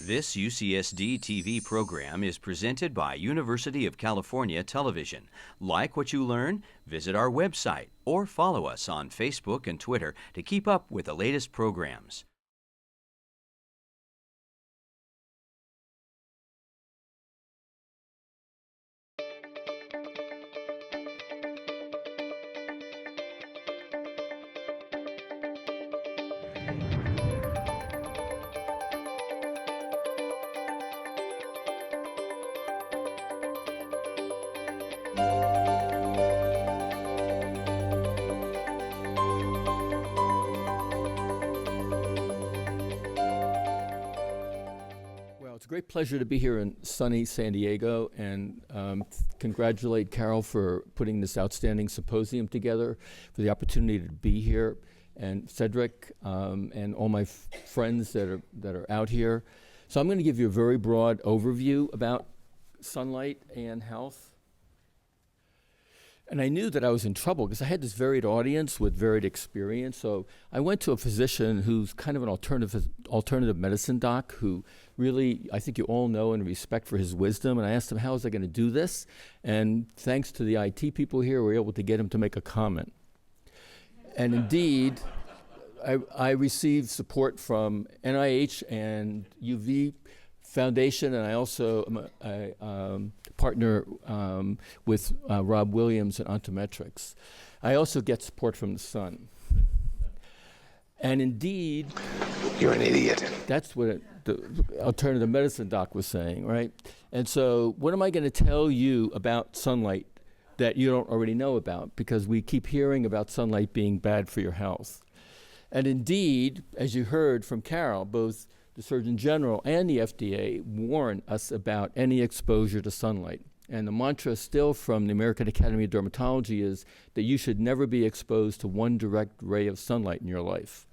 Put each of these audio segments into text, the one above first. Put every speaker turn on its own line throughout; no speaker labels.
This UCSD TV program is presented by University of California Television. Like what you learn? Visit our website or follow us on Facebook and Twitter to keep up with the latest programs.
It's a great pleasure to be here in sunny San Diego and congratulate Carol for putting this outstanding symposium together, for the opportunity to be here, and Cedric and all my friends that are out here. So I'm going to give you a very broad overview about sunlight and health. And I knew that I was in trouble because I had this varied audience with varied experience. So I went to a physician who's kind of an alternative medicine doc who really, I think you all know and respect for his wisdom. And I asked him, how is I going to do this? And thanks to the IT people here, we were able to get him to make a comment. And indeed, I received support from NIH and UV Foundation, and I also am a partner with Rob Williams at Ontometrics. I also get support from the sun. And indeed,
you're an idiot.
That's what the alternative medicine doc was saying, right? And so what am I going to tell you about sunlight that you don't already know about? Because we keep hearing about sunlight being bad for your health. And indeed, as you heard from Carol, both the Surgeon General and the FDA warn us about any exposure to sunlight. And the mantra still from the American Academy of Dermatology is that you should never be exposed to one direct ray of sunlight in your life.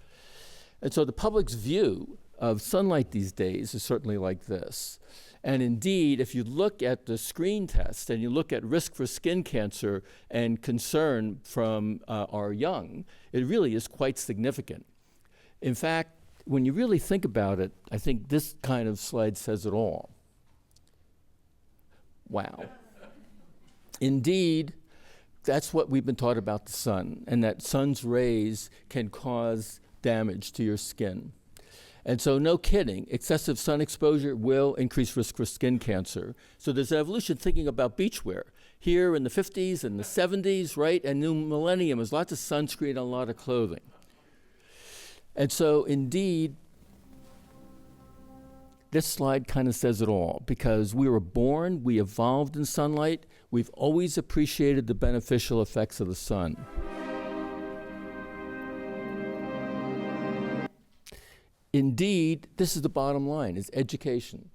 And so the public's view of sunlight these days is certainly like this. And indeed, if you look at the screen test and you look at risk for skin cancer and concern from our young, it really is quite significant. In fact, when you really think about it, I think this kind of slide says it all. Wow. Indeed, that's what we've been taught about the sun, and that sun's rays can cause damage to your skin. And so no kidding, excessive sun exposure will increase risk for skin cancer. So there's an evolution thinking about beachwear. Here in the 50s and the 70s, right, and new millennium, there's lots of sunscreen and a lot of clothing. And so indeed, this slide kind of says it all, because we were born, we evolved in sunlight, we've always appreciated the beneficial effects of the sun. Indeed, this is the bottom line, is education,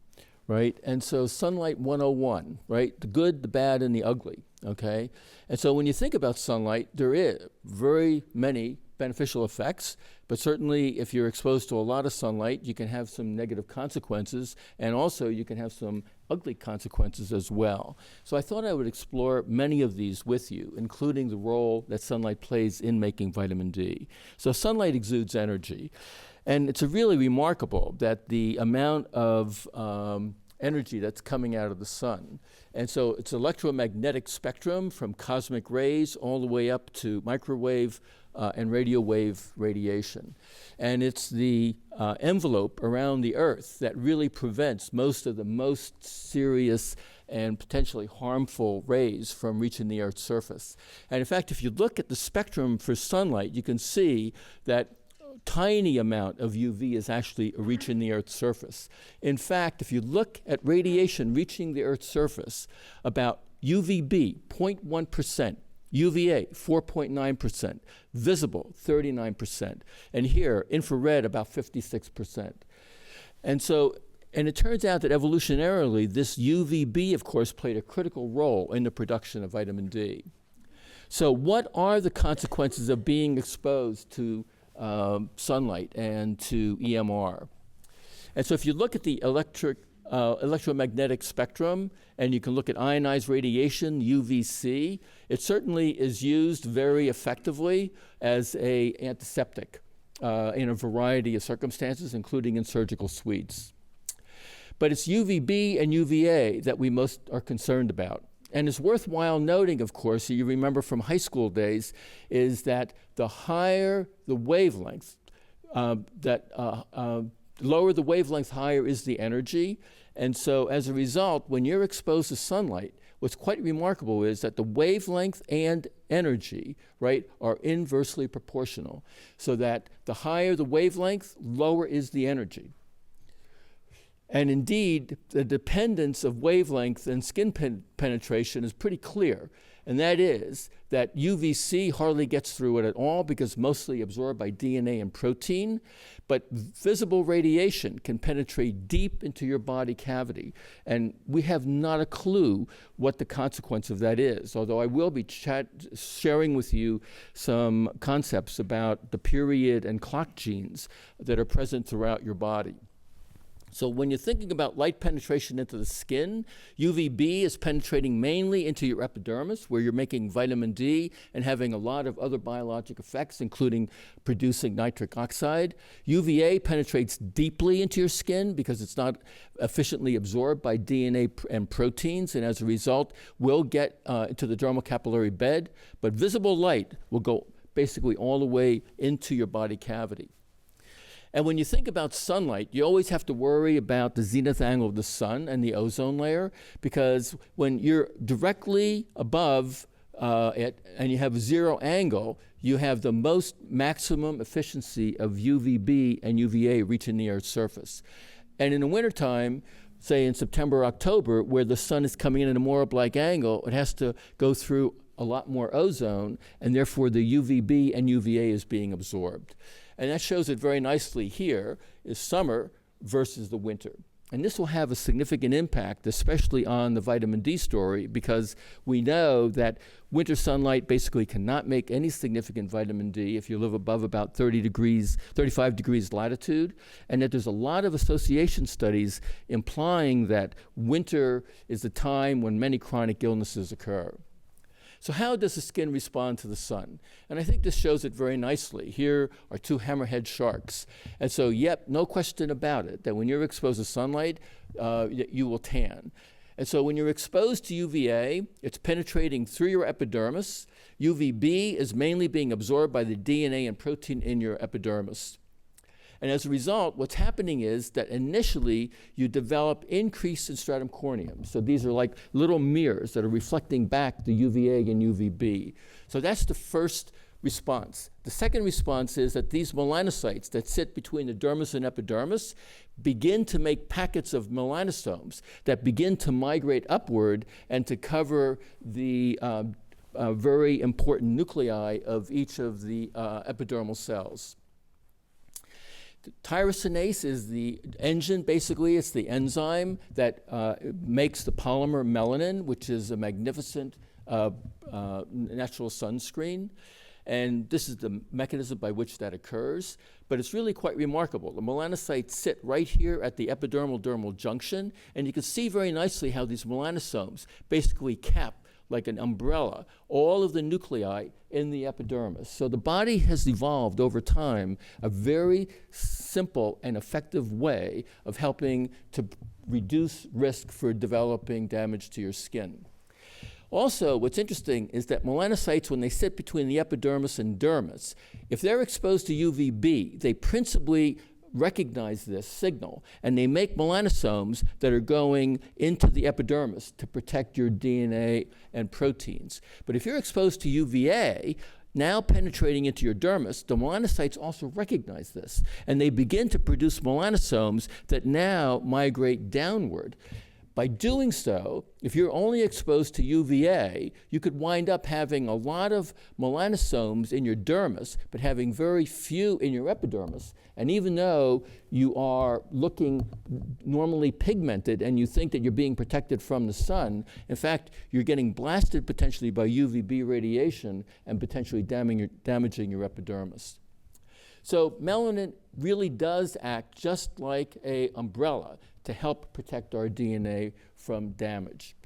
right? And so sunlight 101, right? The good, the bad, and the ugly, okay? And so when you think about sunlight, there is very many beneficial effects, but certainly if you're exposed to a lot of sunlight, you can have some negative consequences, and also you can have some ugly consequences as well. So I thought I would explore many of these with you, including the role that sunlight plays in making vitamin D. So sunlight exudes energy, and it's really remarkable that the amount of energy that's coming out of the sun. And so it's electromagnetic spectrum from cosmic rays all the way up to microwave and radio wave radiation. And it's the envelope around the Earth that really prevents most of the most serious and potentially harmful rays from reaching the Earth's surface. And in fact, if you look at the spectrum for sunlight, you can see that tiny amount of UV is actually reaching the Earth's surface. In fact, if you look at radiation reaching the Earth's surface, about UVB, 0.1%, UVA, 4.9%, visible, 39%, and here, infrared, about 56%. And it turns out that evolutionarily, this UVB, of course, played a critical role in the production of vitamin D. So what are the consequences of being exposed to sunlight and to EMR? And so if you look at the electromagnetic spectrum, and you can look at ionized radiation, UVC, it certainly is used very effectively as an antiseptic in a variety of circumstances, including in surgical suites. But it's UVB and UVA that we most are concerned about. And it's worthwhile noting, of course, you remember from high school days, is that the higher the wavelength, lower the wavelength, higher is the energy. And so as a result, when you're exposed to sunlight, what's quite remarkable is that the wavelength and energy, right, are inversely proportional. So that the higher the wavelength, lower is the energy. And indeed, the dependence of wavelength and skin penetration is pretty clear. And that is that UVC hardly gets through it at all because mostly absorbed by DNA and protein. But visible radiation can penetrate deep into your body cavity. And we have not a clue what the consequence of that is, although I will be sharing with you some concepts about the period and clock genes that are present throughout your body. So when you're thinking about light penetration into the skin, UVB is penetrating mainly into your epidermis, where you're making vitamin D and having a lot of other biologic effects, including producing nitric oxide. UVA penetrates deeply into your skin because it's not efficiently absorbed by DNA and proteins, and as a result, will get into the dermal capillary bed. But visible light will go basically all the way into your body cavity. And when you think about sunlight, you always have to worry about the zenith angle of the sun and the ozone layer, because when you're directly above it and you have a zero angle, you have the most maximum efficiency of UVB and UVA reaching the Earth's surface. And in the wintertime, say in September, October, where the sun is coming in at a more oblique angle, it has to go through a lot more ozone, and therefore the UVB and UVA is being absorbed. And that shows it very nicely here, is summer versus the winter. And this will have a significant impact, especially on the vitamin D story, because we know that winter sunlight basically cannot make any significant vitamin D if you live above about 35 degrees latitude, and that there's a lot of association studies implying that winter is the time when many chronic illnesses occur. So how does the skin respond to the sun? And I think this shows it very nicely. Here are two hammerhead sharks. And so, yep, no question about it, that when you're exposed to sunlight, you will tan. And so when you're exposed to UVA, it's penetrating through your epidermis. UVB is mainly being absorbed by the DNA and protein in your epidermis. And as a result, what's happening is that initially you develop increase in stratum corneum. So these are like little mirrors that are reflecting back the UVA and UVB. So that's the first response. The second response is that these melanocytes that sit between the dermis and epidermis begin to make packets of melanosomes that begin to migrate upward and to cover the very important nuclei of each of the epidermal cells. Tyrosinase is the engine, basically. It's the enzyme that makes the polymer melanin, which is a magnificent natural sunscreen. And this is the mechanism by which that occurs. But it's really quite remarkable. The melanocytes sit right here at the epidermal-dermal junction, and you can see very nicely how these melanosomes basically cap, like an umbrella, all of the nuclei in the epidermis. So the body has evolved over time a very simple and effective way of helping to reduce risk for developing damage to your skin. Also, what's interesting is that melanocytes, when they sit between the epidermis and dermis, if they're exposed to UVB, they principally recognize this signal, and they make melanosomes that are going into the epidermis to protect your DNA and proteins. But if you're exposed to UVA, now penetrating into your dermis, the melanocytes also recognize this, and they begin to produce melanosomes that now migrate downward. By doing so, if you're only exposed to UVA, you could wind up having a lot of melanosomes in your dermis, but having very few in your epidermis. And even though you are looking normally pigmented and you think that you're being protected from the sun, in fact, you're getting blasted potentially by UVB radiation and potentially damaging your epidermis. So melanin really does act just like an umbrella to help protect our DNA from damage.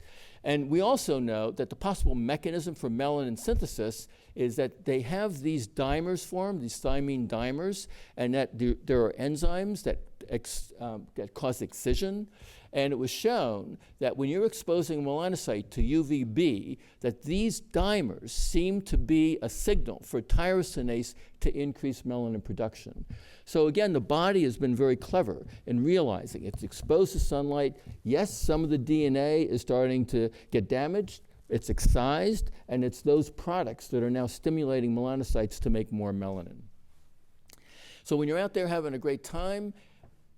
And we also know that the possible mechanism for melanin synthesis is that they have these dimers formed, these thymine dimers, and that there are enzymes that that cause excision. And it was shown that when you're exposing melanocyte to UVB, that these dimers seem to be a signal for tyrosinase to increase melanin production. So again, the body has been very clever in realizing it's exposed to sunlight. Yes, some of the DNA is starting to get damaged. It's excised, and it's those products that are now stimulating melanocytes to make more melanin. So when you're out there having a great time,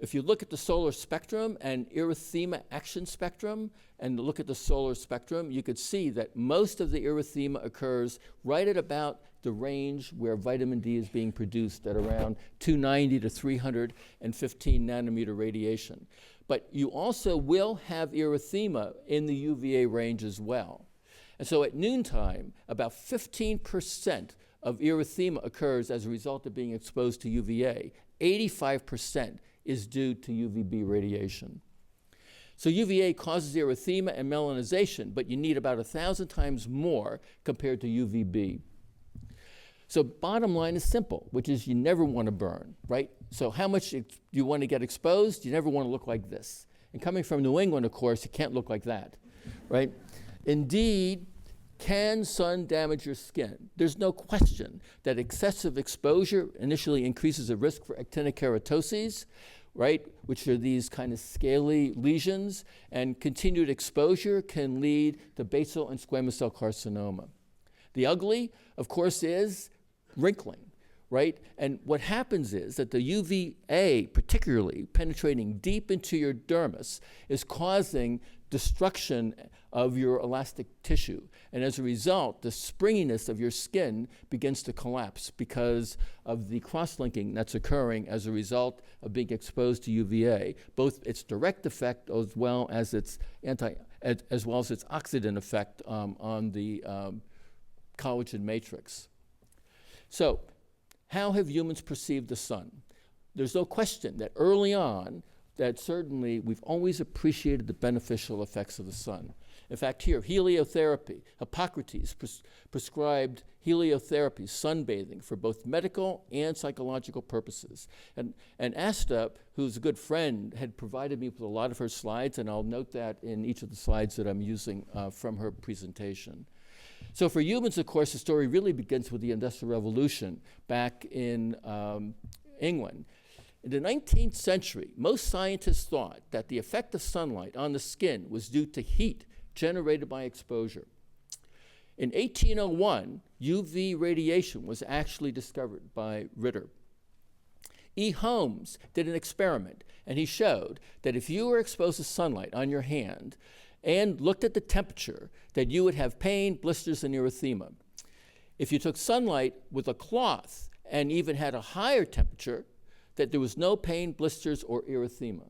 if you look at the solar spectrum and erythema action spectrum and look at the solar spectrum, you could see that most of the erythema occurs right at about the range where vitamin D is being produced at around 290 to 315 nanometer radiation. But you also will have erythema in the UVA range as well. And so at noontime, about 15% of erythema occurs as a result of being exposed to UVA. 85% is due to UVB radiation. So UVA causes erythema and melanization, but you need about 1,000 times more compared to UVB. So bottom line is simple, which is you never want to burn, right? So how much you want to get exposed? You never want to look like this. And coming from New England, of course, you can't look like that, right? Indeed, can sun damage your skin? There's no question that excessive exposure initially increases the risk for actinic keratoses, right, which are these kind of scaly lesions, and continued exposure can lead to basal and squamous cell carcinoma. The ugly, of course, is wrinkling, right? And what happens is that the UVA, particularly penetrating deep into your dermis, is causing destruction of your elastic tissue. And as a result, the springiness of your skin begins to collapse because of the cross-linking that's occurring as a result of being exposed to UVA, both its direct effect as well as its oxidant effect on the collagen matrix. So, how have humans perceived the sun? There's no question that early on, that certainly we've always appreciated the beneficial effects of the sun. In fact, here, heliotherapy. Hippocrates prescribed heliotherapy, sunbathing, for both medical and psychological purposes. And Asta, who's a good friend, had provided me with a lot of her slides, and I'll note that in each of the slides that I'm using from her presentation. So for humans, of course, the story really begins with the Industrial Revolution back in England. In the 19th century, most scientists thought that the effect of sunlight on the skin was due to heat generated by exposure. In 1801, UV radiation was actually discovered by Ritter. E. Holmes did an experiment, and he showed that if you were exposed to sunlight on your hand and looked at the temperature, that you would have pain, blisters, and erythema. If you took sunlight with a cloth and even had a higher temperature, that there was no pain, blisters, or erythema.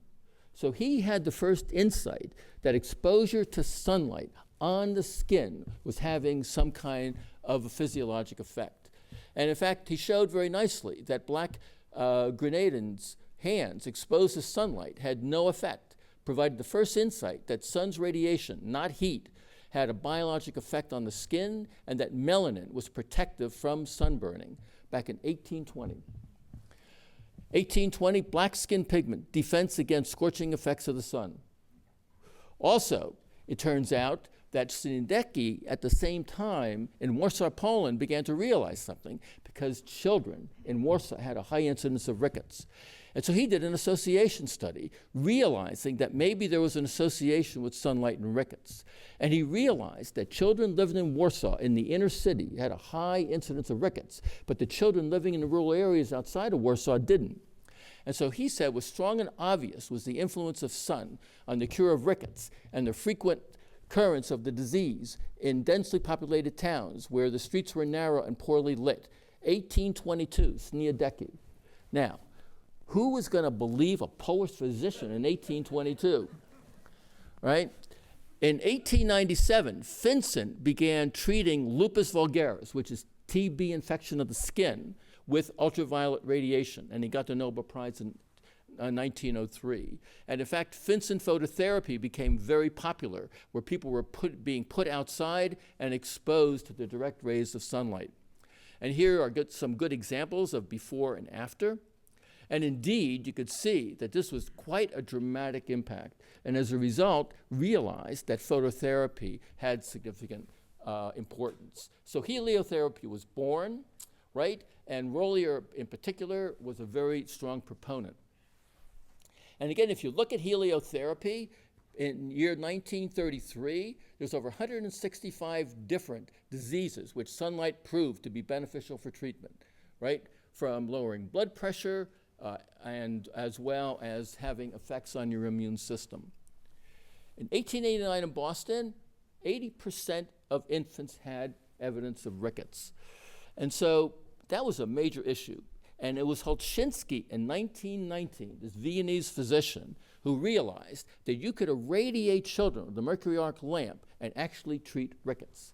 So he had the first insight that exposure to sunlight on the skin was having some kind of a physiologic effect. And in fact, he showed very nicely that black Grenadians' hands exposed to sunlight had no effect, provided the first insight that sun's radiation, not heat, had a biologic effect on the skin, and that melanin was protective from sunburning back in 1820. 1820, black skin pigment, defense against scorching effects of the sun. Also, it turns out that Sniadecki, at the same time in Warsaw, Poland, began to realize something because children in Warsaw had a high incidence of rickets. And so he did an association study, realizing that maybe there was an association with sunlight and rickets. And he realized that children living in Warsaw, in the inner city, had a high incidence of rickets, but the children living in the rural areas outside of Warsaw didn't. And so he said was strong and obvious was the influence of sun on the cure of rickets and the frequent occurrence of the disease in densely populated towns where the streets were narrow and poorly lit. 1822, Sniadecki. Now, who was going to believe a Polish physician in 1822, right? In 1897, Finson began treating lupus vulgaris, which is TB infection of the skin, with ultraviolet radiation, and he got the Nobel Prize in 1903. And in fact, Finson phototherapy became very popular, where people were being put outside and exposed to the direct rays of sunlight. And here are some good examples of before and after. And indeed, you could see that this was quite a dramatic impact, and as a result, realized that phototherapy had significant importance. So heliotherapy was born, right? And Rollier, in particular, was a very strong proponent. And again, if you look at heliotherapy, in year 1933, there's over 165 different diseases which sunlight proved to be beneficial for treatment, right? From lowering blood pressure, and as well as having effects on your immune system. In 1889 in Boston, 80% of infants had evidence of rickets. And so that was a major issue. And it was Holczynski in 1919, this Viennese physician, who realized that you could irradiate children with the mercury arc lamp and actually treat rickets.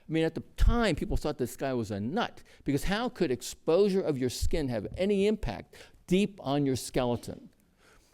I mean, at the time, people thought this guy was a nut, because how could exposure of your skin have any impact deep on your skeleton?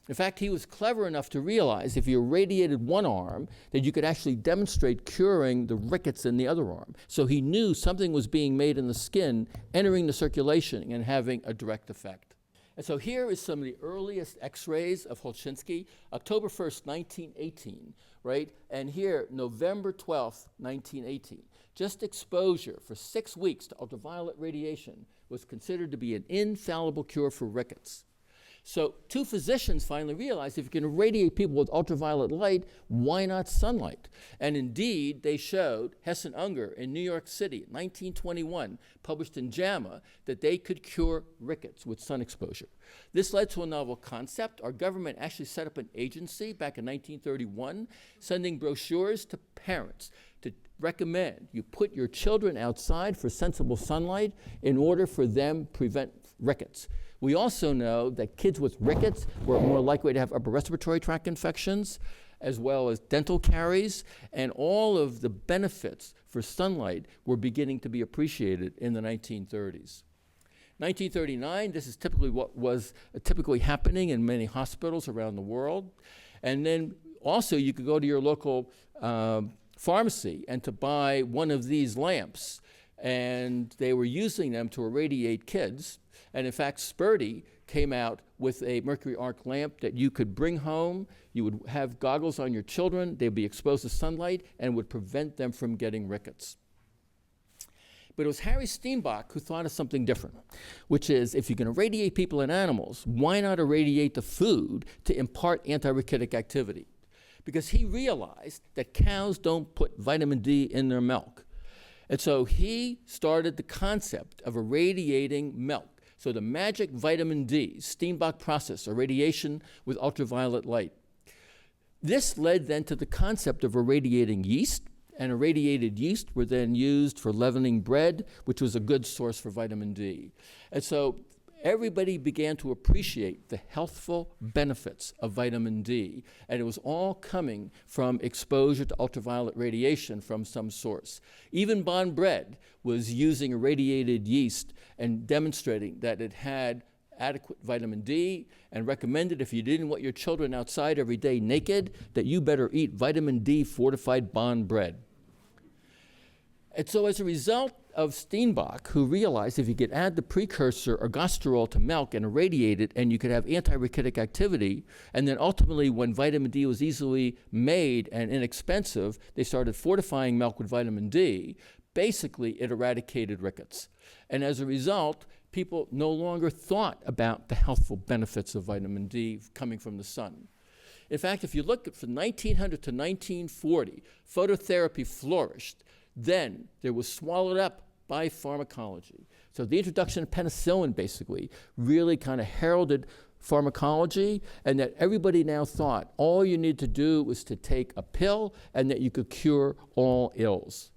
In fact, he was clever enough to realize if you irradiated one arm, that you could actually demonstrate curing the rickets in the other arm. So he knew something was being made in the skin, entering the circulation and having a direct effect. And so here is some of the earliest x-rays of Holczynski, October 1st, 1918, right? And here, November 12th, 1918. Just exposure for 6 weeks to ultraviolet radiation was considered to be an infallible cure for rickets. So two physicians finally realized if you can irradiate people with ultraviolet light, why not sunlight? And indeed, they showed, Hess and Unger in New York City, 1921, published in JAMA, that they could cure rickets with sun exposure. This led to a novel concept. Our government actually set up an agency back in 1931, sending brochures to parents to recommend you put your children outside for sensible sunlight in order for them to prevent rickets. We also know that kids with rickets were more likely to have upper respiratory tract infections, as well as dental caries, and all of the benefits for sunlight were beginning to be appreciated in the 1930s. 1939, this is typically what was typically happening in many hospitals around the world. And then also you could go to your local pharmacy and to buy one of these lamps, and they were using them to irradiate kids. And in fact, Sperdy came out with a mercury arc lamp that you could bring home. You would have goggles on your children. They'd be exposed to sunlight and would prevent them from getting rickets. But it was Harry Steenbach who thought of something different, which is if you can irradiate people and animals, why not irradiate the food to impart anti-rickettic activity? Because he realized that cows don't put vitamin D in their milk. And so he started the concept of irradiating milk. So the magic vitamin D, Steenbach process, irradiation with ultraviolet light. This led then to the concept of irradiating yeast, and irradiated yeast were then used for leavening bread, which was a good source for vitamin D. And so everybody began to appreciate the healthful benefits of vitamin D, and it was all coming from exposure to ultraviolet radiation from some source. Even Bond Bread was using irradiated yeast and demonstrating that it had adequate vitamin D, and recommended if you didn't want your children outside every day naked, that you better eat vitamin D fortified Bond Bread. And so as a result of Steenbach, who realized if you could add the precursor ergosterol to milk and irradiate it, and you could have anti-rickettic activity, and then ultimately when vitamin D was easily made and inexpensive, they started fortifying milk with vitamin D. Basically, it eradicated rickets. And as a result, people no longer thought about the healthful benefits of vitamin D coming from the sun. In fact, if you look at from 1900 to 1940, phototherapy flourished. Then there was swallowed up by pharmacology. So the introduction of penicillin basically really kind of heralded pharmacology, and that everybody now thought all you need to do was to take a pill and that you could cure all ills.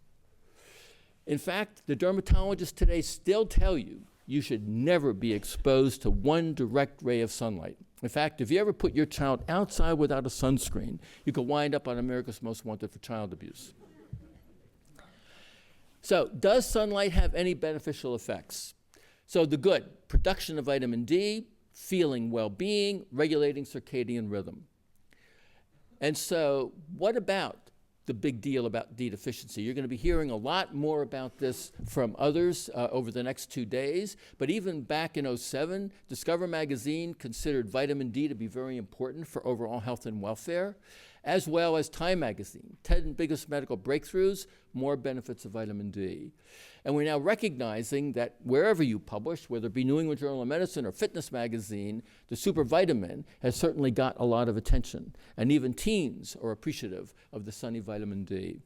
In fact, the dermatologists today still tell you you should never be exposed to one direct ray of sunlight. In fact, if you ever put your child outside without a sunscreen, you could wind up on America's Most Wanted for child abuse. So, does sunlight have any beneficial effects? So the good, production of vitamin D, feeling well-being, regulating circadian rhythm. And so what about the big deal about D deficiency. You're going to be hearing a lot more about this from others over the next 2 days. But even back in '07, Discover magazine considered vitamin D to be very important for overall health and welfare, as well as Time magazine, 10 biggest medical breakthroughs, more benefits of vitamin D. And we're now recognizing that wherever you publish, whether it be New England Journal of Medicine or Fitness magazine, the supervitamin has certainly got a lot of attention. And even teens are appreciative of the sunny vitamin D.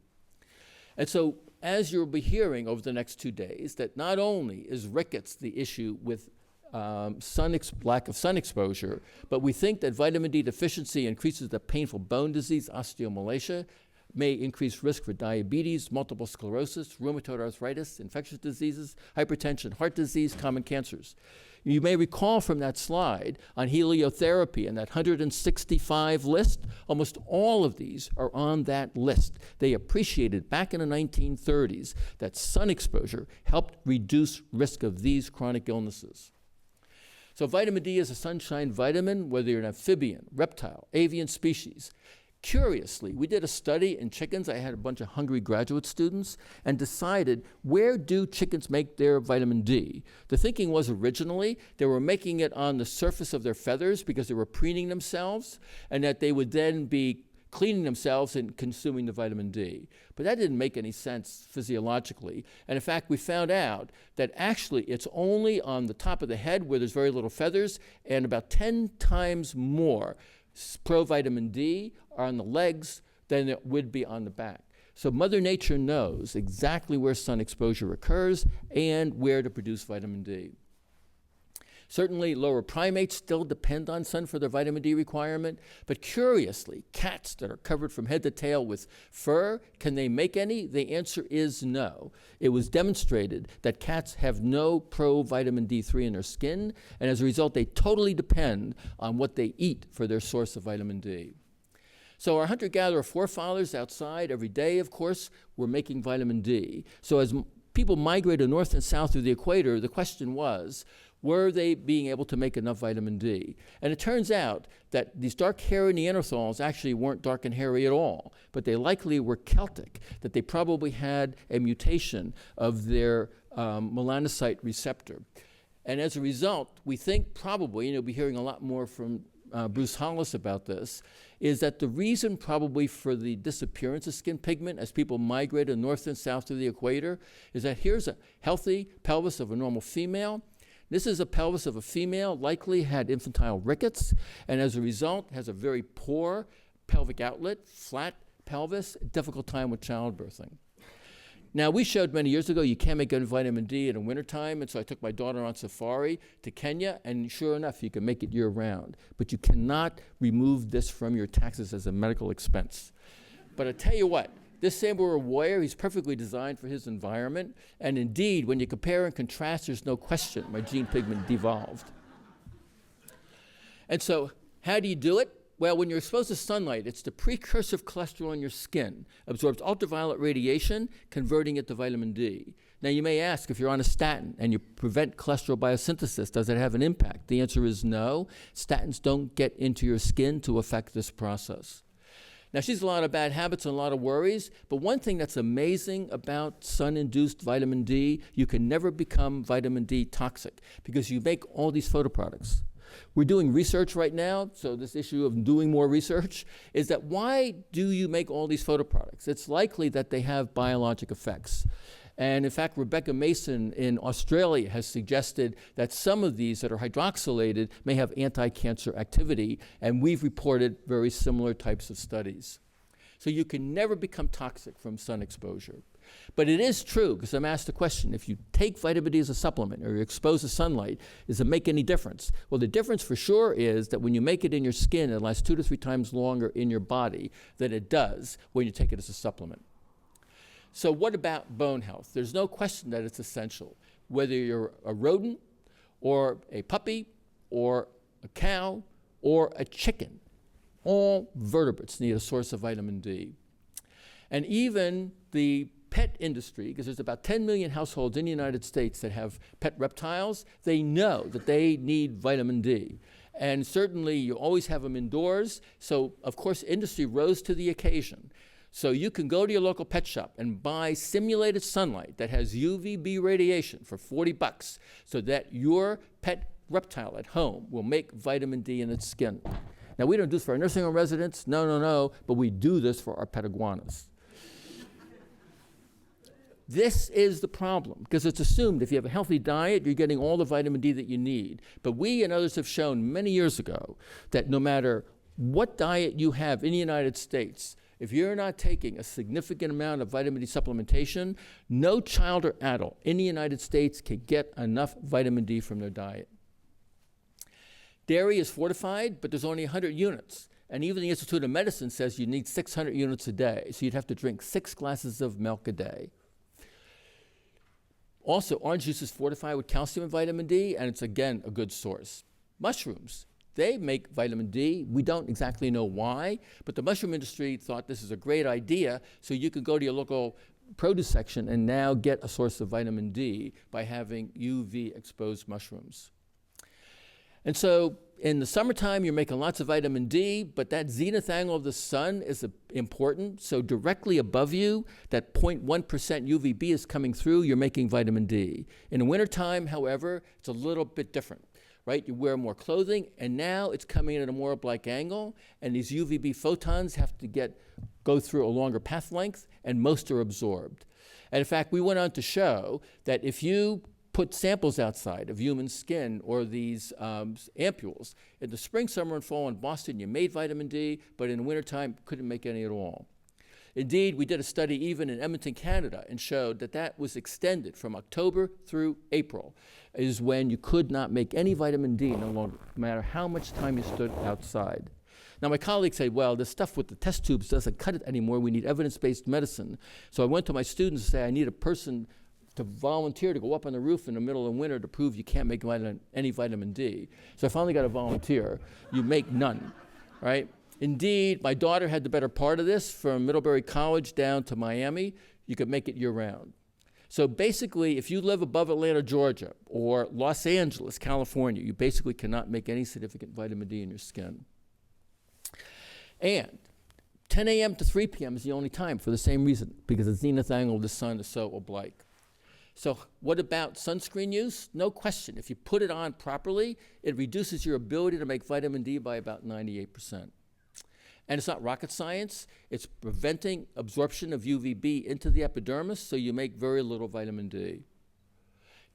And so, as you'll be hearing over the next 2 days, that not only is rickets the issue with lack of sun exposure, but we think that vitamin D deficiency increases the painful bone disease, osteomalacia, may increase risk for diabetes, multiple sclerosis, rheumatoid arthritis, infectious diseases, hypertension, heart disease, common cancers. You may recall from that slide on heliotherapy and that 165 list, almost all of these are on that list. They appreciated back in the 1930s that sun exposure helped reduce risk of these chronic illnesses. So vitamin D is a sunshine vitamin, whether you're an amphibian, reptile, avian species. Curiously, we did a study in chickens. I had a bunch of hungry graduate students and decided, where do chickens make their vitamin D? The thinking was originally they were making it on the surface of their feathers because they were preening themselves, and that they would then be cleaning themselves and consuming the vitamin D. But that didn't make any sense physiologically. And in fact, we found out that actually it's only on the top of the head where there's very little feathers, and about 10 times more provitamin D are on the legs than it would be on the back. So Mother Nature knows exactly where sun exposure occurs and where to produce vitamin D. Certainly, lower primates still depend on sun for their vitamin D requirement, but curiously, cats that are covered from head to tail with fur, can they make any? The answer is no. It was demonstrated that cats have no pro-vitamin D3 in their skin, and as a result, they totally depend on what they eat for their source of vitamin D. So our hunter-gatherer forefathers outside every day, of course, were making vitamin D. So as people migrated north and south through the equator, the question was, were they being able to make enough vitamin D? And it turns out that these dark-hairy Neanderthals actually weren't dark and hairy at all, but they likely were Celtic, that they probably had a mutation of their melanocyte receptor. And as a result, we think probably, and you'll be hearing a lot more from Bruce Hollis about this, is that the reason probably for the disappearance of skin pigment as people migrated north and south to the equator is that here's a healthy pelvis of a normal female. This is a pelvis of a female, likely had infantile rickets, and as a result has a very poor pelvic outlet, flat pelvis, difficult time with childbirthing. Now, we showed many years ago you can't make good vitamin D in the wintertime, and so I took my daughter on safari to Kenya, and sure enough, you can make it year-round. But you cannot remove this from your taxes as a medical expense. But I tell you what, this Sambora warrior, he's perfectly designed for his environment, and indeed, when you compare and contrast, there's no question my gene pigment devolved. And so, how do you do it? Well, when you're exposed to sunlight, it's the precursor of cholesterol in your skin, absorbs ultraviolet radiation, converting it to vitamin D. Now, you may ask, if you're on a statin and you prevent cholesterol biosynthesis, does it have an impact? The answer is no. Statins don't get into your skin to affect this process. Now, she has a lot of bad habits and a lot of worries, but one thing that's amazing about sun-induced vitamin D, you can never become vitamin D toxic because you make all these photoproducts. We're doing research right now, so this issue of doing more research is that why do you make all these photoproducts? It's likely that they have biologic effects. And in fact, Rebecca Mason in Australia has suggested that some of these that are hydroxylated may have anti-cancer activity, and we've reported very similar types of studies. So you can never become toxic from sun exposure. But it is true, because I'm asked the question, if you take vitamin D as a supplement or you're exposed to sunlight, does it make any difference? Well, the difference for sure is that when you make it in your skin, it lasts 2 to 3 times longer in your body than it does when you take it as a supplement. So what about bone health? There's no question that it's essential. Whether you're a rodent or a puppy or a cow or a chicken, all vertebrates need a source of vitamin D. And even the pet industry, because there's about 10 million households in the United States that have pet reptiles, they know that they need vitamin D. And certainly you always have them indoors, so of course industry rose to the occasion. So you can go to your local pet shop and buy simulated sunlight that has UVB radiation for $40 so that your pet reptile at home will make vitamin D in its skin. Now, we don't do this for our nursing home residents, no, but we do this for our pet iguanas. This is the problem, because it's assumed if you have a healthy diet, you're getting all the vitamin D that you need. But we and others have shown many years ago that no matter what diet you have in the United States, if you're not taking a significant amount of vitamin D supplementation, no child or adult in the United States can get enough vitamin D from their diet. Dairy is fortified, but there's only 100 units. And even the Institute of Medicine says you need 600 units a day. So you'd have to drink 6 glasses of milk a day. Also, orange juice is fortified with calcium and vitamin D, and it's, again, a good source. Mushrooms, they make vitamin D. We don't exactly know why, but the mushroom industry thought this is a great idea, so you could go to your local produce section and now get a source of vitamin D by having UV-exposed mushrooms. And so in the summertime, you're making lots of vitamin D, but that zenith angle of the sun is important. So directly above you, that 0.1% UVB is coming through, you're making vitamin D. In the wintertime, however, it's a little bit different, right? You wear more clothing, and now it's coming in at a more oblique angle, and these UVB photons have to go through a longer path length, and most are absorbed. And in fact, we went on to show that if you put samples outside of human skin or these ampules. In the spring, summer, and fall in Boston, you made vitamin D, but in the wintertime, couldn't make any at all. Indeed, we did a study even in Edmonton, Canada, and showed that that was extended from October through April, is when you could not make any vitamin D no longer, no matter how much time you stood outside. Now, my colleagues say, well, this stuff with the test tubes doesn't cut it anymore. We need evidence-based medicine. So I went to my students and said, I need a person to volunteer to go up on the roof in the middle of winter to prove you can't make any vitamin D. So I finally got a volunteer. You make none, right? Indeed, my daughter had the better part of this. From Middlebury College down to Miami, you could make it year-round. So basically, if you live above Atlanta, Georgia, or Los Angeles, California, you basically cannot make any significant vitamin D in your skin. And 10 a.m. to 3 p.m. is the only time for the same reason, because the zenith angle of the sun is so oblique. So what about sunscreen use? No question. If you put it on properly, it reduces your ability to make vitamin D by about 98%. And it's not rocket science. It's preventing absorption of UVB into the epidermis, so you make very little vitamin D.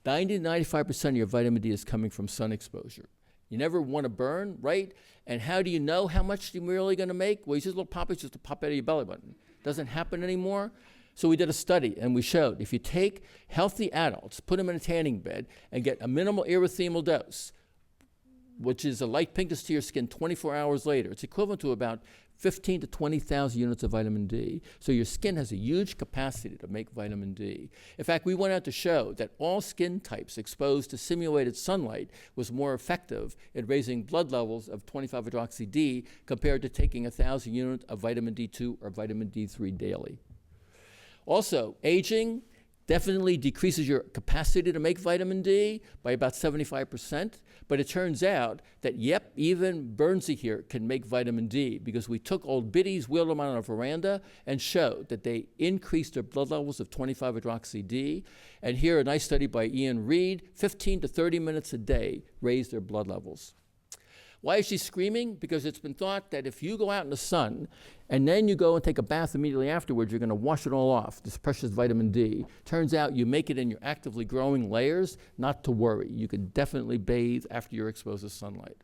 90 to 95% of your vitamin D is coming from sun exposure. You never want to burn, right? And how do you know how much you're really going to make? Well, you just little pop, it's just a pop out of your belly button. Doesn't happen anymore. So we did a study, and we showed if you take healthy adults, put them in a tanning bed, and get a minimal erythemal dose, which is a light pinkness to your skin 24 hours later, it's equivalent to about 15 to 20,000 units of vitamin D. So your skin has a huge capacity to make vitamin D. In fact, we went out to show that all skin types exposed to simulated sunlight was more effective at raising blood levels of 25-hydroxy-D compared to taking 1,000 units of vitamin D2 or vitamin D3 daily. Also, aging definitely decreases your capacity to make vitamin D by about 75%, but it turns out that, yep, even Bernsey here can make vitamin D because we took old biddies, wheeled them out on a veranda, and showed that they increased their blood levels of 25-hydroxy-D. And here, a nice study by Ian Reed, 15 to 30 minutes a day raised their blood levels. Why is she screaming? Because it's been thought that if you go out in the sun and then you go and take a bath immediately afterwards, you're going to wash it all off, this precious vitamin D. Turns out you make it in your actively growing layers, not to worry. You can definitely bathe after you're exposed to sunlight.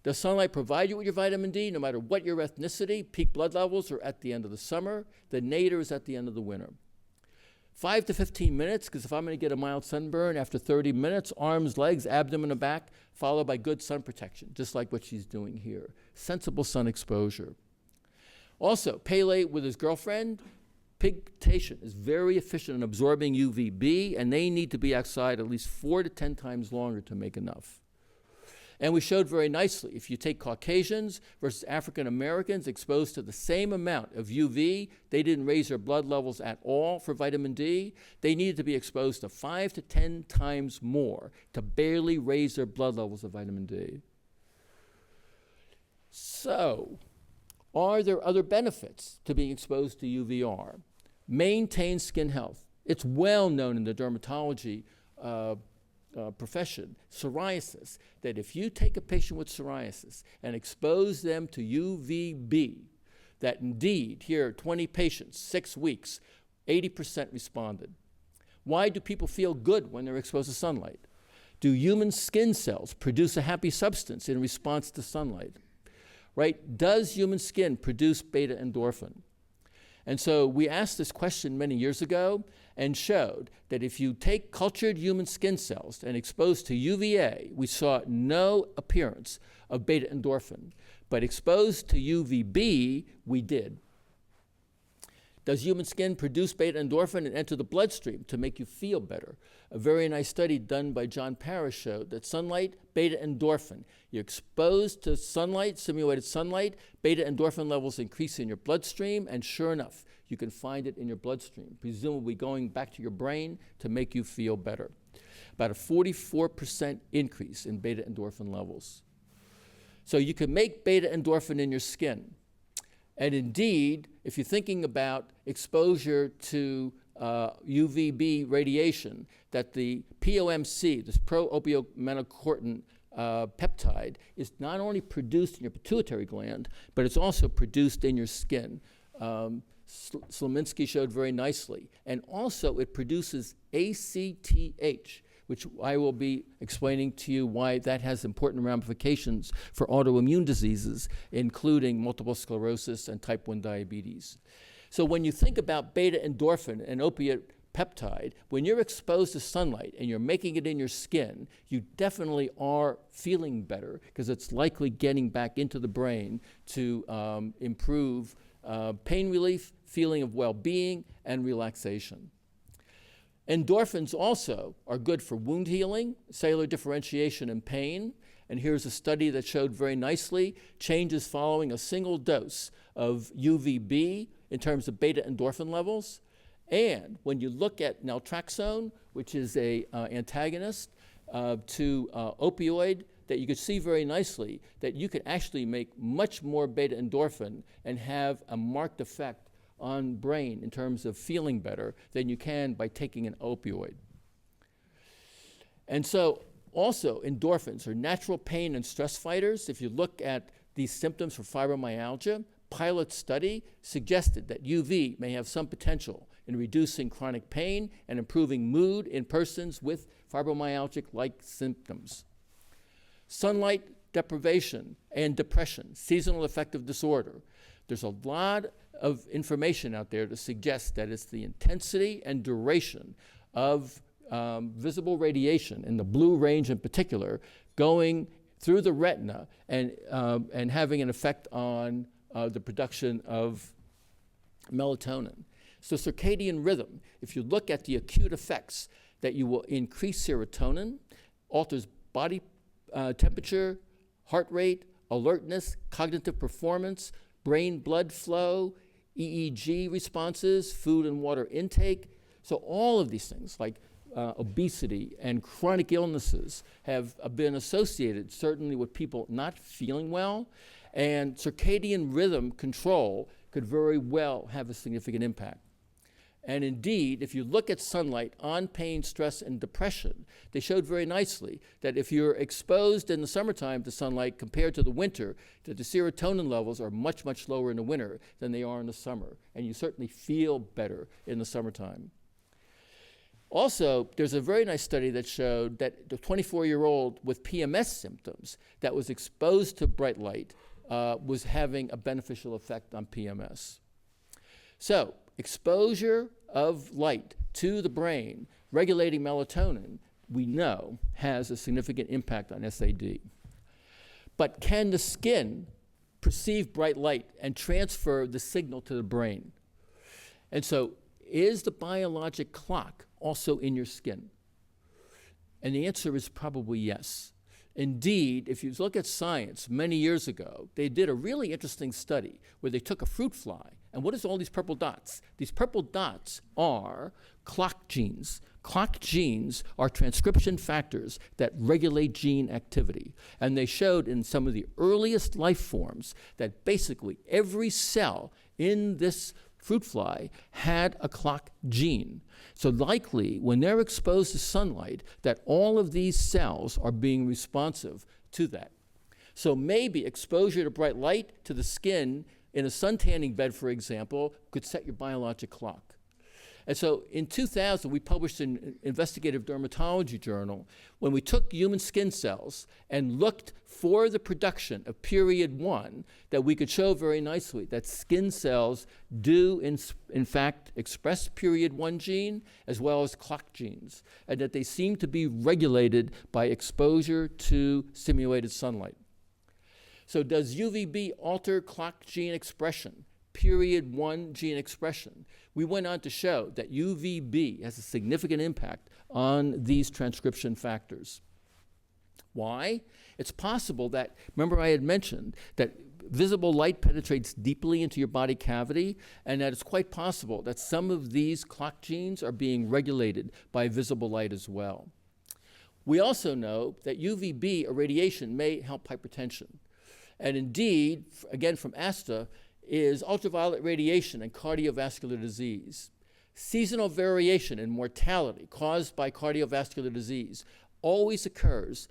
Does sunlight provide you with your vitamin D? No matter what your ethnicity, peak blood levels are at the end of the summer. The nadir is at the end of the winter. 5 to 15 minutes, because if I'm going to get a mild sunburn, after 30 minutes, arms, legs, abdomen, and back, followed by good sun protection, just like what she's doing here. Sensible sun exposure. Also, Pele with his girlfriend, pigmentation is very efficient in absorbing UVB, and they need to be outside at least 4 to 10 times longer to make enough. And we showed very nicely, if you take Caucasians versus African Americans exposed to the same amount of UV, they didn't raise their blood levels at all for vitamin D. They needed to be exposed to 5 to 10 times more to barely raise their blood levels of vitamin D. So, Are there other benefits to being exposed to UVR? Maintain skin health. It's well known in the dermatology profession, psoriasis, that if you take a patient with psoriasis and expose them to UVB, that indeed, here, 20 patients, 6 weeks, 80% responded. Why do people feel good when they're exposed to sunlight? Do human skin cells produce a happy substance in response to sunlight? Right? Does human skin produce beta-endorphin? And so we asked this question many years ago and showed that if you take cultured human skin cells and expose to UVA, we saw no appearance of beta-endorphin. But exposed to UVB, we did. Does human skin produce beta-endorphin and enter the bloodstream to make you feel better? A very nice study done by John Parrish showed that sunlight, beta-endorphin. You're exposed to sunlight, simulated sunlight, beta-endorphin levels increase in your bloodstream, and sure enough, you can find it in your bloodstream, presumably going back to your brain to make you feel better. About a 44% increase in beta-endorphin levels. So you can make beta-endorphin in your skin. And indeed, if you're thinking about exposure to UVB radiation, that the POMC, this pro-opiomelanocortin peptide, is not only produced in your pituitary gland, but it's also produced in your skin. Slominski showed very nicely. And also it produces ACTH, which I will be explaining to you why that has important ramifications for autoimmune diseases, including multiple sclerosis and type 1 diabetes. So when you think about beta-endorphin, an opiate peptide, when you're exposed to sunlight and you're making it in your skin, you definitely are feeling better because it's likely getting back into the brain to improve pain relief, feeling of well-being, and relaxation. Endorphins also are good for wound healing, cellular differentiation, and pain. And here's a study that showed very nicely changes following a single dose of UVB in terms of beta-endorphin levels. And when you look at naltrexone, which is an antagonist to opioid, that you could see very nicely that you could actually make much more beta-endorphin and have a marked effect on brain in terms of feeling better than you can by taking an opioid. And so also endorphins are natural pain and stress fighters. If you look at these symptoms for fibromyalgia, pilot study suggested that UV may have some potential in reducing chronic pain and improving mood in persons with fibromyalgic-like symptoms. Sunlight deprivation and depression, seasonal affective disorder. There's a lot of information out there to suggest that it's the intensity and duration of visible radiation, in the blue range in particular, going through the retina and having an effect on the production of melatonin. So circadian rhythm, if you look at the acute effects, that you will increase serotonin, alters body temperature, heart rate, alertness, cognitive performance, brain blood flow, EEG responses, food and water intake. So all of these things like obesity and chronic illnesses have been associated certainly with people not feeling well, and circadian rhythm control could very well have a significant impact. And indeed, if you look at sunlight on pain, stress, and depression, they showed very nicely that if you're exposed in the summertime to sunlight compared to the winter, that the serotonin levels are much, much lower in the winter than they are in the summer. And you certainly feel better in the summertime. Also, there's a very nice study that showed that the 24-year-old with PMS symptoms that was exposed to bright light was having a beneficial effect on PMS. So, exposure of light to the brain, regulating melatonin, we know has a significant impact on SAD. But can the skin perceive bright light and transfer the signal to the brain? And so, is the biologic clock also in your skin? And the answer is probably yes. Indeed, if you look at Science many years ago, they did a really interesting study where they took a fruit fly, and what is all these purple dots? These purple dots are clock genes. Clock genes are transcription factors that regulate gene activity. And they showed in some of the earliest life forms that basically every cell in this fruit fly had a clock gene. So likely, when they're exposed to sunlight, that all of these cells are being responsive to that. So maybe exposure to bright light to the skin in a sun tanning bed, for example, could set your biologic clock. And so in 2000, we published in Investigative Dermatology Journal when we took human skin cells and looked for the production of period 1, that we could show very nicely that skin cells do in fact express period 1 gene as well as clock genes, and that they seem to be regulated by exposure to stimulated sunlight. So does UVB alter clock gene expression? Period 1 gene expression? We went on to show that UVB has a significant impact on these transcription factors. Why? It's possible that, remember I had mentioned that visible light penetrates deeply into your body cavity, and that it's quite possible that some of these clock genes are being regulated by visible light as well. We also know that UVB irradiation may help hypertension. And indeed, again from ASTA, is ultraviolet radiation and cardiovascular disease. Seasonal variation in mortality caused by cardiovascular disease always occurs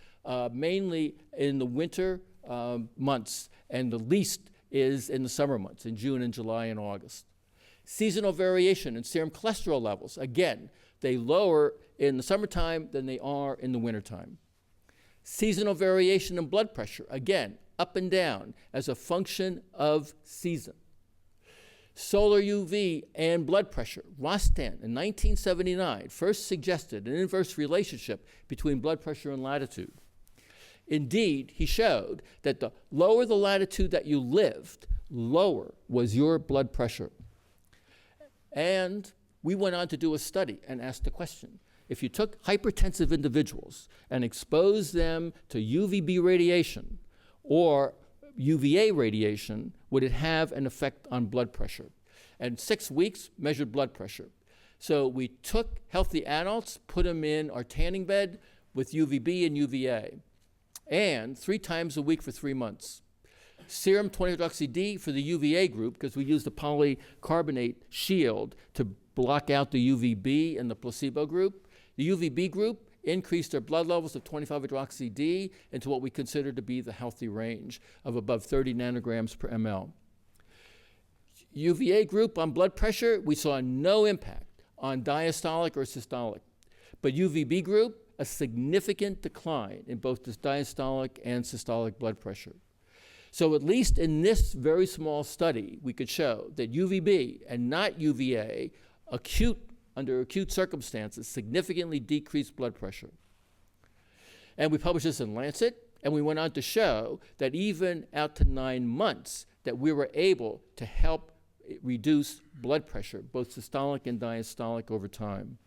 mainly in the winter months, and the least is in the summer months, in June and July and August. Seasonal variation in serum cholesterol levels, again, they lower in the summertime than they are in the wintertime. Seasonal variation in blood pressure, again, up and down as a function of season. Solar UV and blood pressure. Rostand in 1979 first suggested an inverse relationship between blood pressure and latitude. Indeed, he showed that the lower the latitude that you lived, lower was your blood pressure. And we went on to do a study and asked the question, if you took hypertensive individuals and exposed them to UVB radiation or UVA radiation, would it have an effect on blood pressure? And 6 weeks measured blood pressure. So we took healthy adults, put them in our tanning bed with UVB and UVA, and 3 times a week for 3 months. Serum 20-hydroxy-D for the UVA group, because we used a polycarbonate shield to block out the UVB in the placebo group. The UVB group increased their blood levels of 25-hydroxy-D into what we consider to be the healthy range of above 30 nanograms per ml. UVA group on blood pressure, we saw no impact on diastolic or systolic. But UVB group, a significant decline in both the diastolic and systolic blood pressure. So at least in this very small study, we could show that UVB and not UVA, under acute circumstances, significantly decreased blood pressure. And we published this in Lancet, and we went on to show that even out to 9 months, that we were able to help reduce blood pressure, both systolic and diastolic, over time.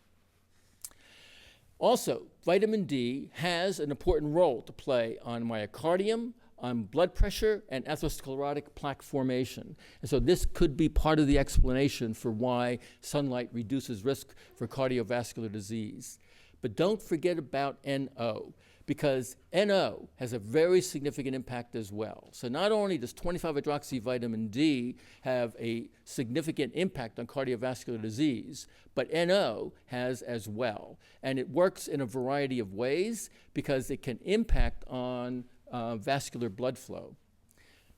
Also, vitamin D has an important role to play on myocardium, on blood pressure, and atherosclerotic plaque formation. And so this could be part of the explanation for why sunlight reduces risk for cardiovascular disease. But don't forget about NO, because NO has a very significant impact as well. So not only does 25-hydroxy vitamin D have a significant impact on cardiovascular disease, but NO has as well. And it works in a variety of ways because it can impact on vascular blood flow.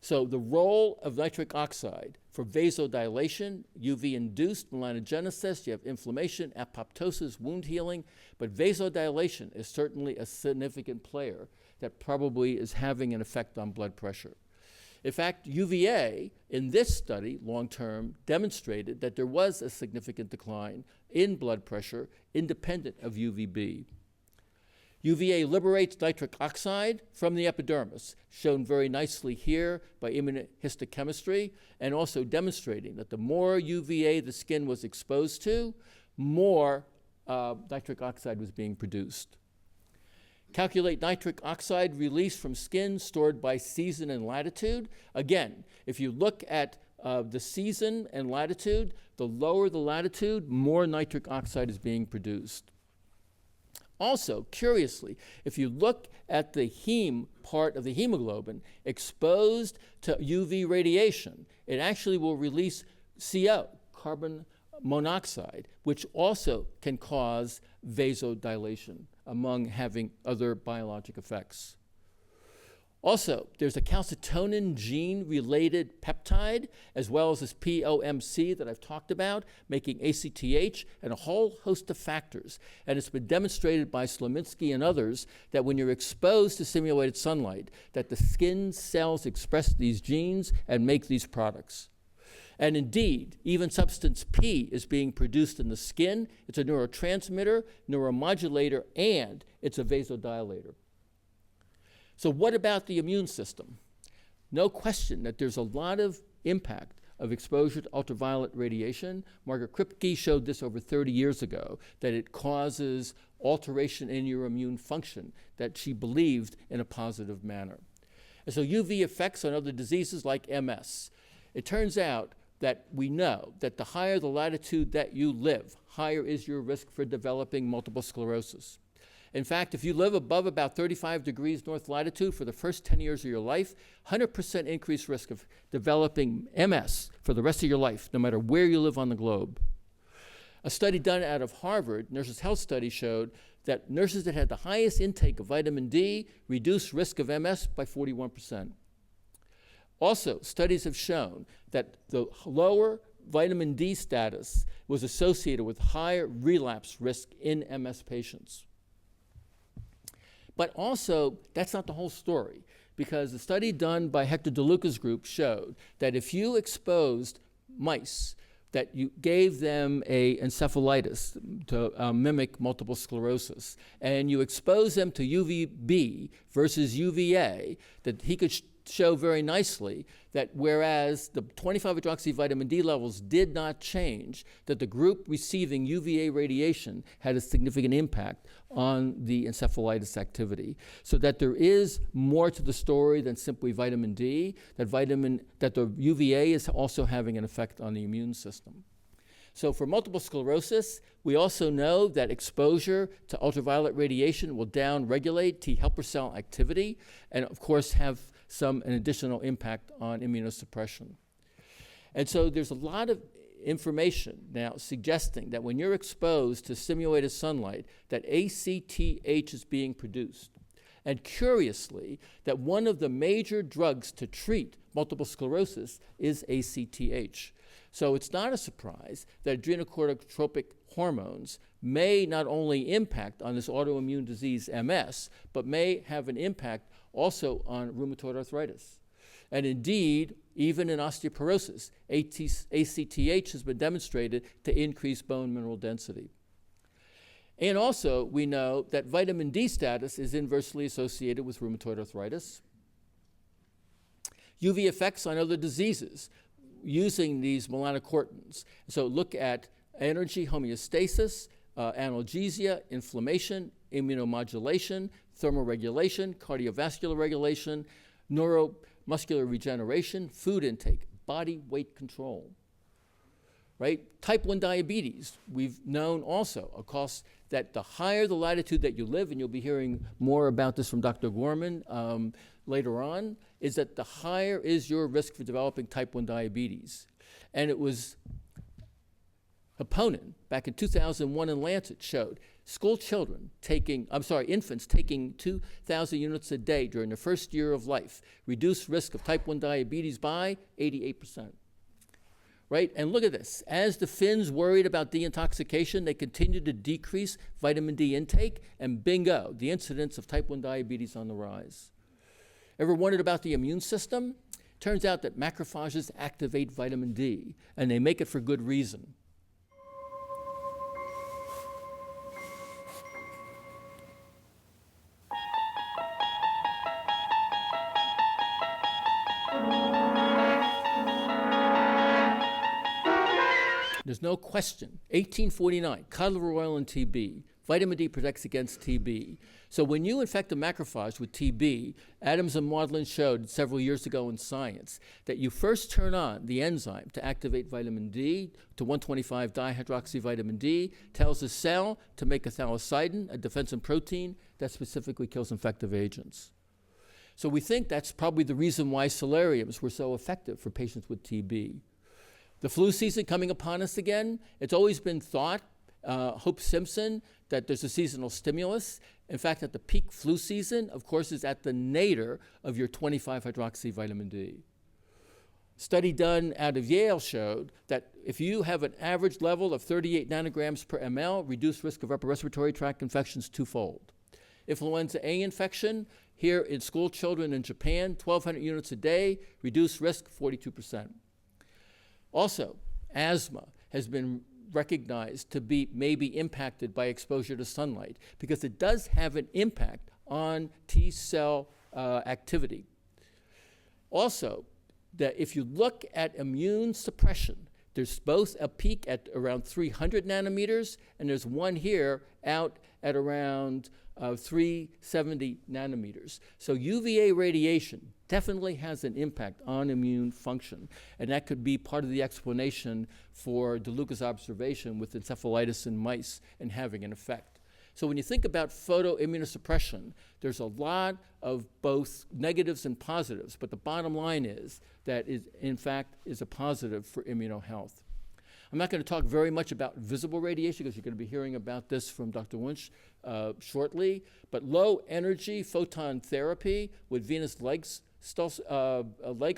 So the role of nitric oxide for vasodilation, UV-induced melanogenesis, you have inflammation, apoptosis, wound healing, but vasodilation is certainly a significant player that probably is having an effect on blood pressure. In fact, UVA in this study, long-term, demonstrated that there was a significant decline in blood pressure independent of UVB. UVA liberates nitric oxide from the epidermis, shown very nicely here by immunohistochemistry, and also demonstrating that the more UVA the skin was exposed to, more nitric oxide was being produced. Calculate nitric oxide release from skin stored by season and latitude. Again, if you look at the season and latitude, the lower the latitude, more nitric oxide is being produced. Also, curiously, if you look at the heme part of the hemoglobin exposed to UV radiation, it actually will release CO, carbon monoxide, which also can cause vasodilation, among having other biologic effects. Also, there's a calcitonin gene-related peptide, as well as this POMC that I've talked about, making ACTH, and a whole host of factors. And it's been demonstrated by Slominski and others that when you're exposed to simulated sunlight, that the skin cells express these genes and make these products. And indeed, even substance P is being produced in the skin. It's a neurotransmitter, neuromodulator, and it's a vasodilator. So what about the immune system? No question that there's a lot of impact of exposure to ultraviolet radiation. Margaret Kripke showed this over 30 years ago, that it causes alteration in your immune function, that she believed in a positive manner. And so UV effects on other diseases like MS. It turns out that we know that the higher the latitude that you live, higher is your risk for developing multiple sclerosis. In fact, if you live above about 35 degrees north latitude for the first 10 years of your life, 100% increased risk of developing MS for the rest of your life, no matter where you live on the globe. A study done out of Harvard, Nurses' Health Study, showed that nurses that had the highest intake of vitamin D reduced risk of MS by 41%. Also, studies have shown that the lower vitamin D status was associated with higher relapse risk in MS patients. But also, that's not the whole story, because the study done by Hector DeLuca's group showed that if you exposed mice, that you gave them an encephalitis to mimic multiple sclerosis, and you expose them to UVB versus UVA, that he could show very nicely that whereas the 25-hydroxy vitamin D levels did not change, that the group receiving UVA radiation had a significant impact on the encephalitis activity. So that there is more to the story than simply vitamin D, that the UVA is also having an effect on the immune system. So for multiple sclerosis, we also know that exposure to ultraviolet radiation will downregulate T helper cell activity and, of course, have an additional impact on immunosuppression. And so there's a lot of information now suggesting that when you're exposed to stimulated sunlight, that ACTH is being produced. And curiously, that one of the major drugs to treat multiple sclerosis is ACTH. So it's not a surprise that adrenocorticotropic hormones may not only impact on this autoimmune disease MS, but may have an impact also on rheumatoid arthritis. And indeed, even in osteoporosis, ACTH has been demonstrated to increase bone mineral density. And also, we know that vitamin D status is inversely associated with rheumatoid arthritis. UV effects on other diseases using these melanocortins. So look at energy homeostasis, analgesia, inflammation, immunomodulation, thermoregulation, cardiovascular regulation, neuromuscular regeneration, food intake, body weight control. Right? Type 1 diabetes, we've known also, of course, that the higher the latitude that you live, and you'll be hearing more about this from Dr. Gorman later on, is that the higher is your risk for developing type 1 diabetes. And it was Happonen, back in 2001 in Lancet, showed infants taking 2,000 units a day during the first year of life reduced risk of type 1 diabetes by 88%. Right? And look at this. As the Finns worried about deintoxication, they continued to decrease vitamin D intake, and bingo, the incidence of type 1 diabetes on the rise. Ever wondered about the immune system? Turns out that macrophages activate vitamin D, and they make it for good reason. There's no question. 1849, cod liver oil and TB, Vitamin D protects against TB. So when you infect a macrophage with TB, Adams and Maudlin showed several years ago in Science that you first turn on the enzyme to activate vitamin D to 125-dihydroxyvitamin D, tells the cell to make a thalassitin, a defensive protein that specifically kills infective agents. So we think that's probably the reason why solariums were so effective for patients with TB. The flu season coming upon us again, it's always been thought, Hope Simpson, that there's a seasonal stimulus. In fact, at the peak flu season, of course, is at the nadir of your 25-hydroxyvitamin D. Study done out of Yale showed that if you have an average level of 38 nanograms per ml, reduced risk of upper respiratory tract infections twofold. Influenza A infection, here in school children in Japan, 1,200 units a day, reduced risk 42%. Also, asthma has been recognized to be maybe impacted by exposure to sunlight because it does have an impact on T cell activity. Also, that if you look at immune suppression, there's both a peak at around 300 nanometers, and there's one here out at around 370 nanometers. So UVA radiation definitely has an impact on immune function, and that could be part of the explanation for DeLuca's observation with encephalitis in mice and having an effect. So when you think about photoimmunosuppression, there's a lot of both negatives and positives, but the bottom line is that it, in fact, is a positive for immunohealth. I'm not going to talk very much about visible radiation because you're going to be hearing about this from Dr. Wunsch shortly, but low energy photon therapy with venous leg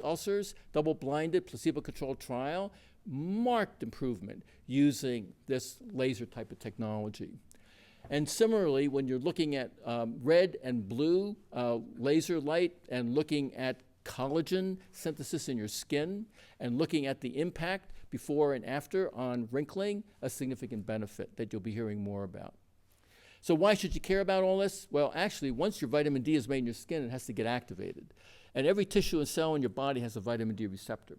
ulcers, double-blinded, placebo-controlled trial, marked improvement using this laser type of technology. And similarly, when you're looking at red and blue laser light and looking at collagen synthesis in your skin and looking at the impact before and after on wrinkling, a significant benefit that you'll be hearing more about. So why should you care about all this? Well, actually, once your vitamin D is made in your skin, it has to get activated. And every tissue and cell in your body has a vitamin D receptor.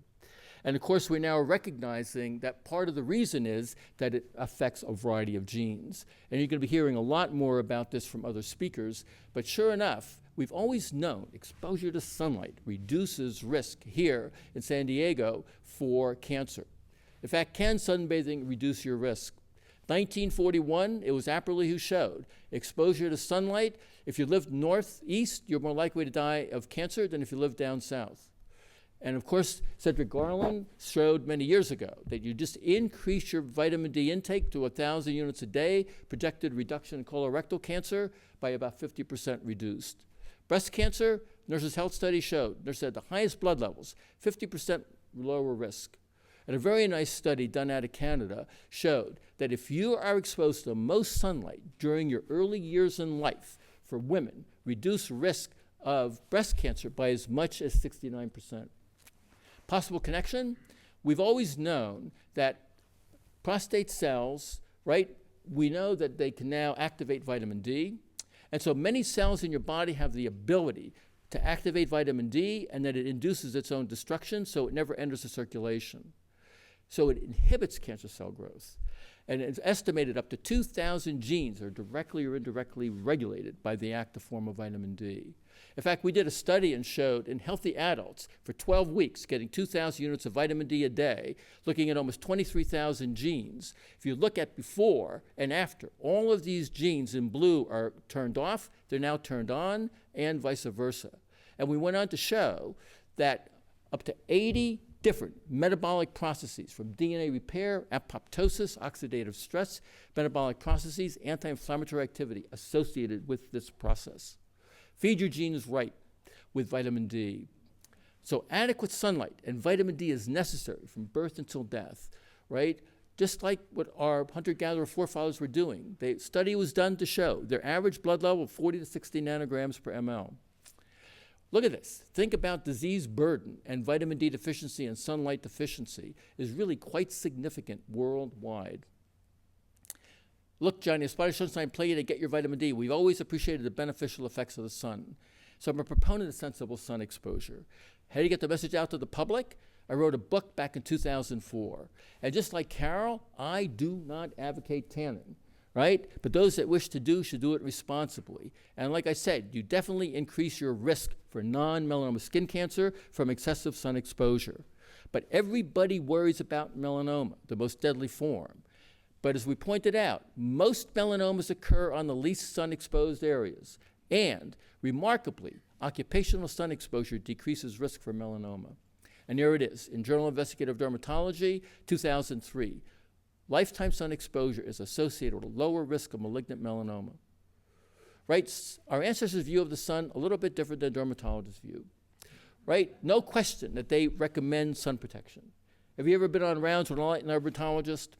And of course, we're now recognizing that part of the reason is that it affects a variety of genes. And you're going to be hearing a lot more about this from other speakers. But sure enough, we've always known exposure to sunlight reduces risk here in San Diego for cancer. In fact, can sunbathing reduce your risk? 1941, it was Apperly who showed exposure to sunlight. If you live northeast, you're more likely to die of cancer than if you live down south. And of course, Cedric Garland showed many years ago that you just increase your vitamin D intake to 1,000 units a day, projected reduction in colorectal cancer by about 50% reduced. Breast cancer, Nurses' Health Study showed, nurses had the highest blood levels, 50% lower risk. And a very nice study done out of Canada showed that if you are exposed to most sunlight during your early years in life, for women, reduce risk of breast cancer by as much as 69%. Possible connection? We've always known that prostate cells, right, we know that they can now activate vitamin D. And so many cells in your body have the ability to activate vitamin D, and that it induces its own destruction, so it never enters the circulation. So it inhibits cancer cell growth. And it's estimated up to 2,000 genes are directly or indirectly regulated by the active form of vitamin D. In fact, we did a study and showed in healthy adults for 12 weeks getting 2,000 units of vitamin D a day, looking at almost 23,000 genes. If you look at before and after, all of these genes in blue are turned off, they're now turned on, and vice versa. And we went on to show that up to 80 different metabolic processes, from DNA repair, apoptosis, oxidative stress, metabolic processes, anti-inflammatory activity associated with this process. Feed your genes right with vitamin D. So adequate sunlight and vitamin D is necessary from birth until death, right? Just like what our hunter-gatherer forefathers were doing. The study was done to show their average blood level of 40 to 60 nanograms per ml. Look at this. Think about disease burden, and vitamin D deficiency and sunlight deficiency is really quite significant worldwide. Look, Johnny, a spotted sunshine play to get your vitamin D. We've always appreciated the beneficial effects of the sun. So I'm a proponent of sensible sun exposure. How do you get the message out to the public? I wrote a book back in 2004. And just like Carol, I do not advocate tanning. right? But those that wish to do should do it responsibly. And like I said, you definitely increase your risk for non-melanoma skin cancer from excessive sun exposure. But everybody worries about melanoma, the most deadly form. But as we pointed out, most melanomas occur on the least sun-exposed areas. And, remarkably, occupational sun exposure decreases risk for melanoma. And there it is, in Journal of Investigative Dermatology, 2003. Lifetime sun exposure is associated with a lower risk of malignant melanoma. Right? Our ancestors' view of the sun, a little bit different than dermatologists' view. Right? No question that they recommend sun protection. Have you ever been on rounds with an EnLIGHTening dermatologist?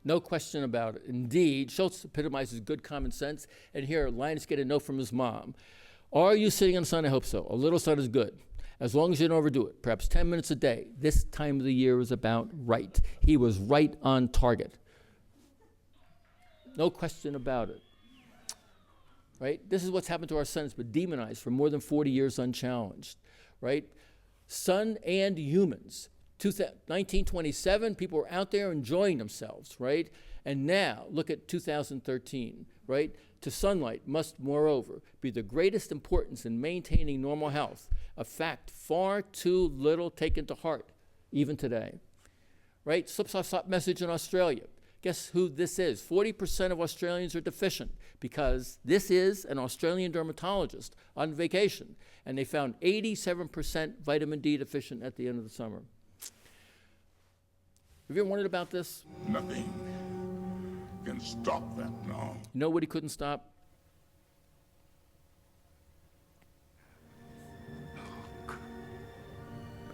No question about it. Indeed, Schultz epitomizes good common sense. And here, Linus get a note from his mom. Are you sitting in the sun? I hope so. A little sun is good, as long as you don't overdo it. Perhaps 10 minutes a day. This time of the year is about right. He was right on target. No question about it. Right? This is what's happened to our sun. It's been demonized for more than 40 years unchallenged. Right? Sun and humans. 1927, people were out there enjoying themselves, right? And now, look at 2013, right? To sunlight must, moreover, be the greatest importance in maintaining normal health, a fact far too little taken to heart, even today. Right? Slip message in Australia. Guess who this is? 40% of Australians are deficient because this is an Australian dermatologist on vacation, and they found 87% vitamin D deficient at the end of the summer. Have you ever wondered about this?
Nothing can stop that now.
You know what he couldn't stop?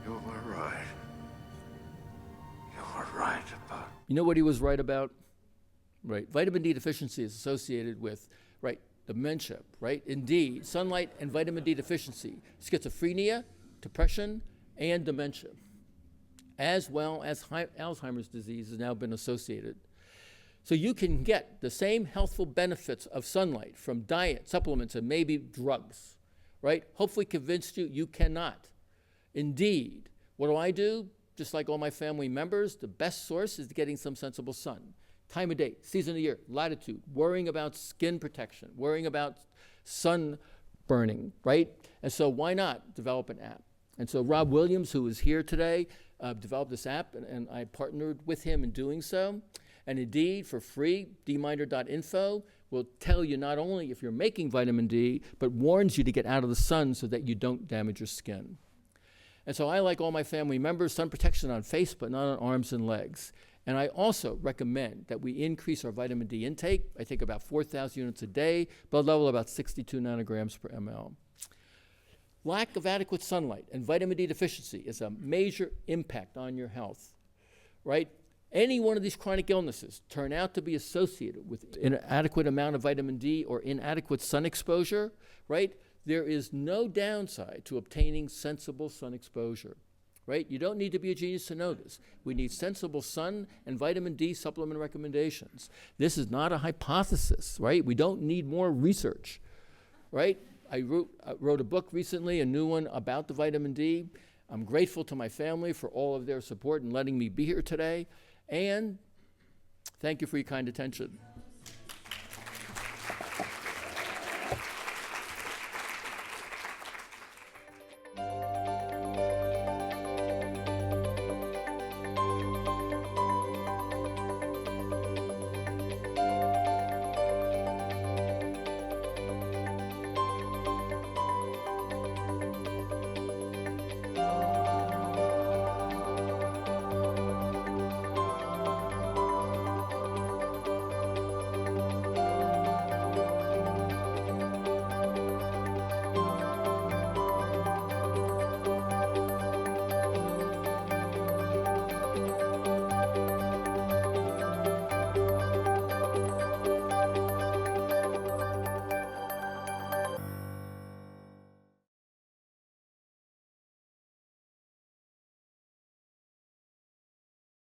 You were right. You were right about...
You know what he was right about? Right. Vitamin D deficiency is associated with, right, dementia, right? Indeed, sunlight and vitamin D deficiency, schizophrenia, depression, and dementia, as well as Alzheimer's disease has now been associated. So you can get the same healthful benefits of sunlight from diet, supplements, and maybe drugs, right? Hopefully convinced you cannot. Indeed, what do? Just like all my family members, the best source is getting some sensible sun. Time of day, season of the year, latitude, worrying about skin protection, worrying about sun burning, right? And so why not develop an app? And so Rob Williams, who is here today, developed this app, and I partnered with him in doing so. And indeed, for free, dminder.info will tell you not only if you're making vitamin D, but warns you to get out of the sun so that you don't damage your skin. And so I, like all my family members, sun protection on face, but not on arms and legs. And I also recommend that we increase our vitamin D intake. I take about 4,000 units a day, blood level about 62 nanograms per ml. Lack of adequate sunlight and vitamin D deficiency is a major impact on your health, right? Any one of these chronic illnesses turn out to be associated with inadequate amount of vitamin D or inadequate sun exposure, right? There is no downside to obtaining sensible sun exposure, right? You don't need to be a genius to know this. We need sensible sun and vitamin D supplement recommendations. This is not a hypothesis, right? We don't need more research, right? I wrote a book recently, a new one about the vitamin D. I'm grateful to my family for all of their support in letting me be here today. And thank you for your kind attention.